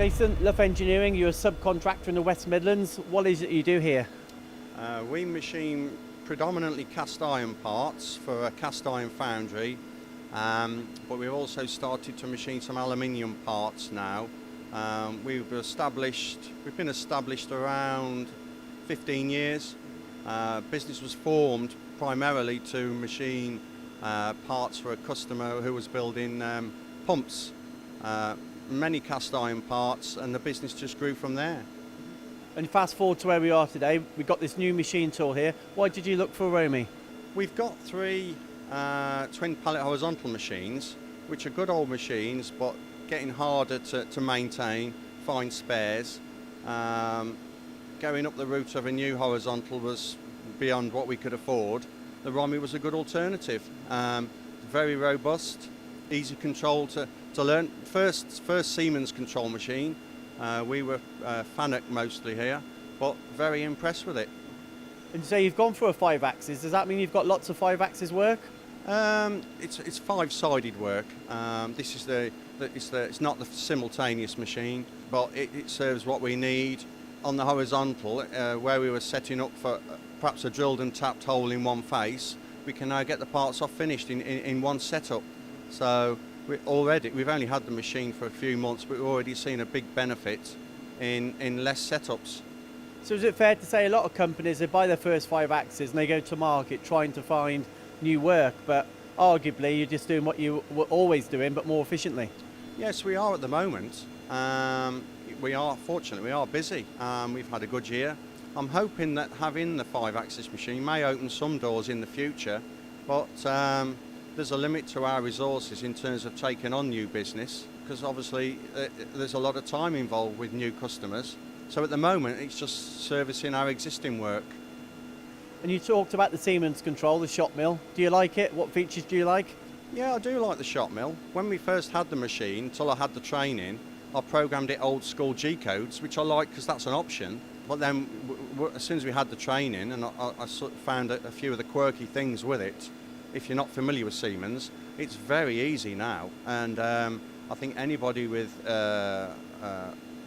Jason, Luff Engineering, you're a subcontractor in the West Midlands. What is it you do here? We machine predominantly cast iron parts for a cast iron foundry, but we've also started to machine some aluminium parts now. We've been established around 15 years. Business was formed primarily to machine parts for a customer who was building pumps, many cast iron parts, and the business just grew from there. And fast forward to where we are today, we've got this new machine tool here. Why did you look for Romi? We've got three twin pallet horizontal machines, which are good old machines, but getting harder to maintain, find spares. Going up the route of a new horizontal was beyond what we could afford. The Romi was a good alternative. Very robust, easy control to learn. First Siemens control machine. We were FANUC mostly here, but very impressed with it. And you say you've gone for a 5-axis. Does that mean you've got lots of 5-axis work? It's 5-sided work. It's not the simultaneous machine, but it serves what we need. On the horizontal, where we were setting up for perhaps a drilled and tapped hole in one face, we can now get the parts off finished in one setup. So we've only had the machine for a few months, but we've already seen a big benefit in less setups. So is it fair to say a lot of companies, they buy their first 5-axis and they go to market trying to find new work, but arguably you're just doing what you were always doing, but more efficiently? Yes, we are at the moment. We are busy. We've had a good year. I'm hoping that having the 5-axis machine may open some doors in the future, but there's a limit to our resources in terms of taking on new business, because obviously there's a lot of time involved with new customers. So at the moment it's just servicing our existing work. And you talked about the Siemens control, the shop mill. Do you like it? What features do you like? Yeah, I do like the shop mill. When we first had the machine, till I had the training, I programmed it old school G-codes, which I like because that's an option. But then as soon as we had the training, and I sort of found a few of the quirky things with it, if you're not familiar with Siemens, it's very easy now. And I think anybody with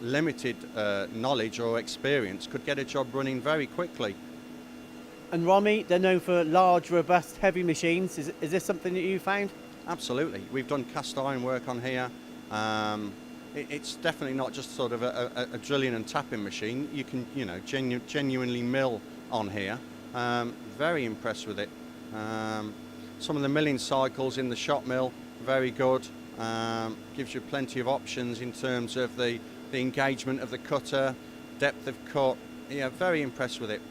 limited knowledge or experience could get a job running very quickly. And Romi, they're known for large, robust, heavy machines. Is this something that you found? Absolutely. We've done cast iron work on here. It's definitely not just sort of a drilling and tapping machine. You can, genuinely mill on here. Very impressed with it. Some of the milling cycles in the shop mill, very good. Gives you plenty of options in terms of the engagement of the cutter, depth of cut. Yeah, very impressed with it.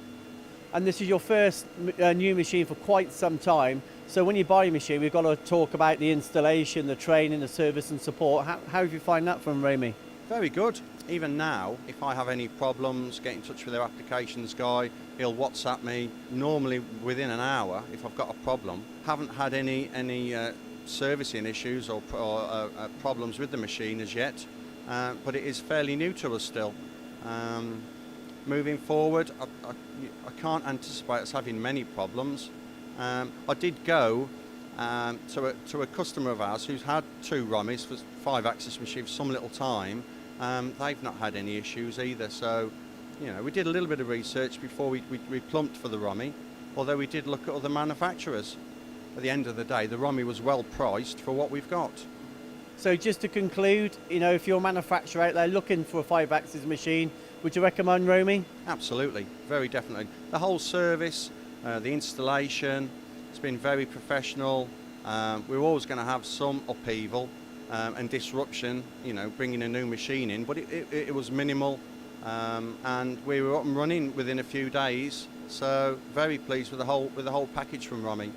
And this is your first new machine for quite some time. So when you buy a machine, we've got to talk about the installation, the training, the service and support. How have you find that from Romi? Very good. Even now, if I have any problems, get in touch with their applications guy. He'll WhatsApp me normally within an hour if I've got a problem. Haven't had any servicing issues or problems with the machine as yet, but it is fairly new to us still. Moving forward, I can't anticipate us having many problems. I did go to a customer of ours who's had 2 Romis for 5-axis machines for some little time. They've not had any issues either. So, we did a little bit of research before we plumped for the Romi, although we did look at other manufacturers. At the end of the day, the Romi was well priced for what we've got. So just to conclude, if you're a manufacturer out there looking for a 5-axis machine, would you recommend Romi? Absolutely, very definitely. The whole service, the installation, it's been very professional. We're always going to have some upheaval and disruption, bringing a new machine in, but it was minimal, and we were up and running within a few days. So very pleased with the whole package from Romi.